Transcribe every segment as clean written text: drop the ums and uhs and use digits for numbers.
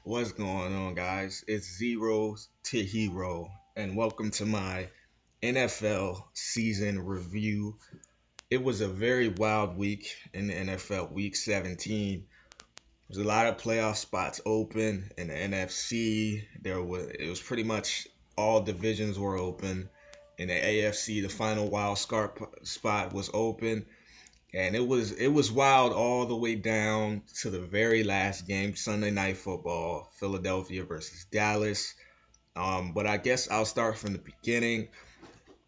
What's going on, guys? It's Zero to Hero, and welcome to my NFL season review. It was a very wild week in the NFL, week 17. There's a lot of playoff spots open in the NFC. It was pretty much all divisions were open. In the AFC, the final spot was open, and it was wild all the way down to the very last game, Sunday Night Football, Philadelphia versus Dallas. But I guess I'll start from the beginning.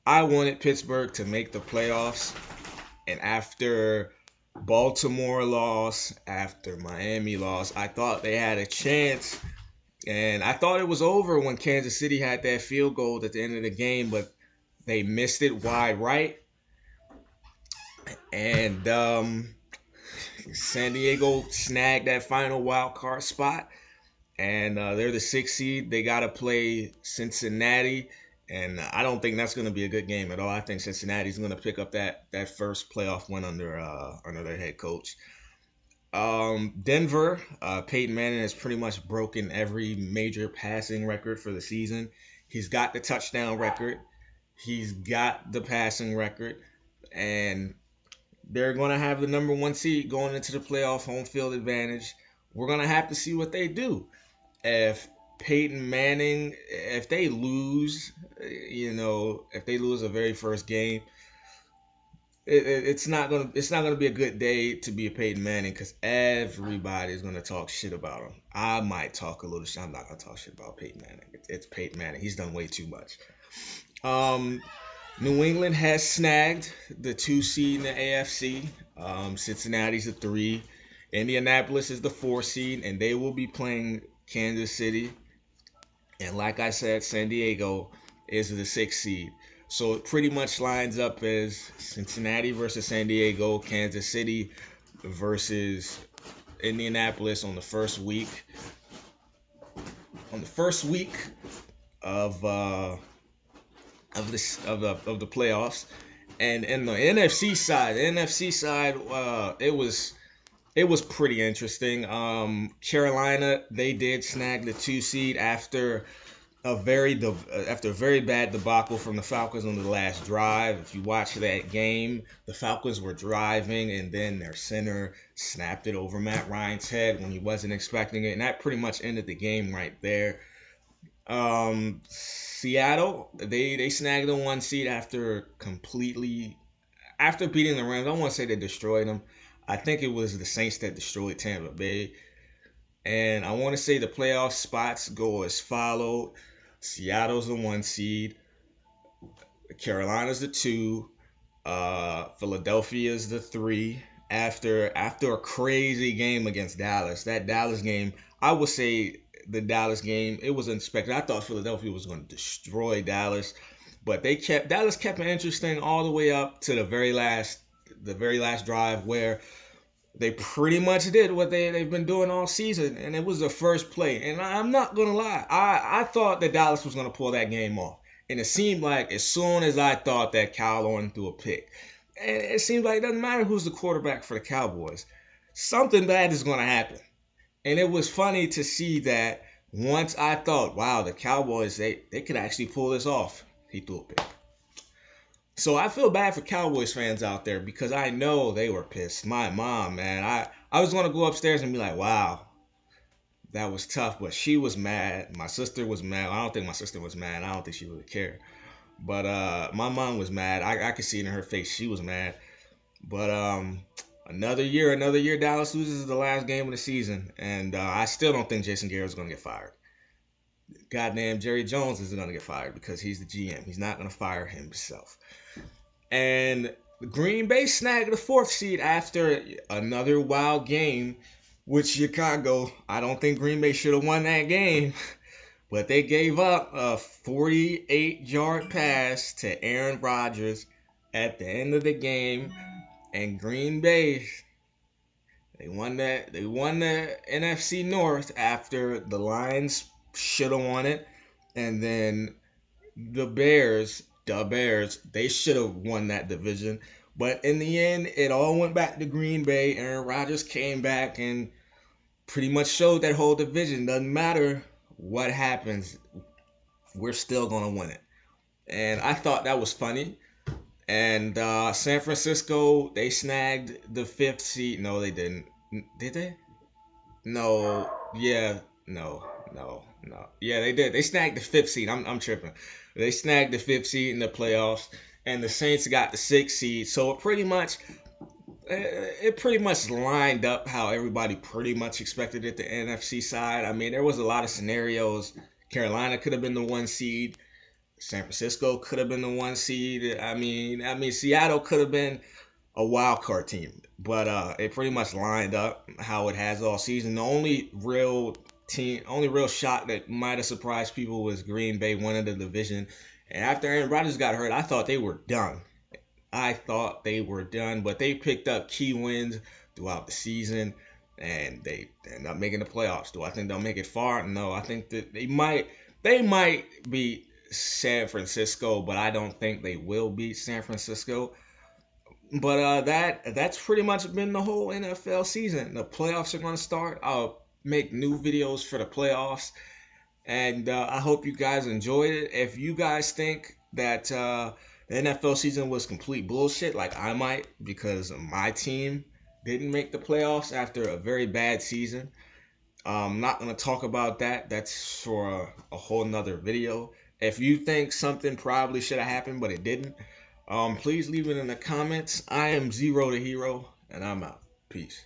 I wanted Pittsburgh to make the playoffs, and after Baltimore lost, after Miami lost, I thought they had a chance, and I thought it was over when Kansas City had that field goal at the end of the game, but they missed it wide right, and San Diego snagged that final wild card spot, and they're the sixth seed. They got to play Cincinnati, and I don't think that's going to be a good game at all. I think Cincinnati's going to pick up that first playoff win under their head coach. Denver, Peyton Manning has pretty much broken every major passing record for the season. He's got the touchdown record. He's got the passing record, and they're going to have the number one seed going into the playoff, home field advantage. We're going to have to see what they do. If Peyton Manning, if they lose, if they lose the very first game, it's not gonna be a good day to be a Peyton Manning because everybody's gonna talk shit about him. I might talk a little shit. I'm not gonna talk shit about Peyton Manning. It's Peyton Manning. He's done way too much. Um, New England has snagged the two seed in the AFC. Cincinnati's the three. Indianapolis is the four seed, and they will be playing Kansas City. And like I said, San Diego is the sixth seed. So it pretty much lines up as Cincinnati versus San Diego, Kansas City versus Indianapolis on the first week. On the first week of the playoffs, and in the NFC side, it was pretty interesting. Carolina, they did snag the two seed after a very bad debacle from the Falcons on the last drive. If you watch that game, the Falcons were driving, and then their center snapped it over Matt Ryan's head when he wasn't expecting it, and that pretty much ended the game right there. Seattle, they snagged the one seed after beating the Rams. I don't want to say they destroyed them. I think it was the Saints that destroyed Tampa Bay. And I want to say the playoff spots go as follow. Seattle's the one seed. Carolina's the two. Philadelphia's the three. After a crazy game against Dallas, that Dallas game, I would say the Dallas game, it was unexpected. I thought Philadelphia was going to destroy Dallas, but Dallas kept it interesting all the way up to the very last drive where they pretty much did what they've been doing all season, and it was the first play. And I'm not gonna lie, I thought that Dallas was gonna pull that game off, and it seemed like as soon as I thought that Kyle Orton threw a pick, and it seems like it doesn't matter who's the quarterback for the Cowboys, something bad is gonna happen. And it was funny to see that once I thought, wow, the Cowboys they could actually pull this off, he threw a pick. So I feel bad for Cowboys fans out there because I know they were pissed. My mom, man, I was gonna go upstairs and be like, wow, that was tough, but she was mad. My sister was mad. I don't think my sister was mad. I don't think she really cared. But my mom was mad. I could see it in her face. She was mad. But another year, Dallas loses the last game of the season, and I still don't think Jason Garrett's gonna get fired. Goddamn, Jerry Jones is gonna get fired because he's the GM. He's not gonna fire himself. And Green Bay snagged the fourth seed after another wild game with Chicago. I don't think Green Bay should have won that game, but they gave up a 48-yard pass to Aaron Rodgers at the end of the game, and Green Bay they won the NFC North after the Lions should have won it, and then the Bears, they should have won that division. But in the end, it all went back to Green Bay. Aaron Rodgers came back, and pretty much showed that whole division doesn't matter what happens, we're still gonna win it. And I thought that was funny. And San Francisco, they snagged the fifth seed. No, they didn't. Did they? No. Yeah. No. No. No. Yeah, they did. They snagged the fifth seed. I'm tripping. They snagged the fifth seed in the playoffs, and the Saints got the sixth seed. So it pretty much lined up how everybody pretty much expected it. The NFC side. I mean, there was a lot of scenarios. Carolina could have been the one seed. San Francisco could have been the one seed. I mean, Seattle could have been a wild card team, but it pretty much lined up how it has all season. The only real shot that might have surprised people was Green Bay winning the division. And after Aaron Rodgers got hurt, I thought they were done. I thought they were done, but they picked up key wins throughout the season, and they end up making the playoffs. Do I think they'll make it far? No, I think that they might beat San Francisco, but I don't think they will beat San Francisco. But that's pretty much been the whole NFL season. The playoffs are going to start. I'll make new videos for the playoffs, and I hope you guys enjoyed it. If you guys think that the NFL season was complete bullshit, like I might, because my team didn't make the playoffs after a very bad season, I'm not going to talk about that. That's for a whole nother video. If you think something probably should have happened but it didn't, please leave it in the comments. I am Zero the Hero, and I'm out. Peace.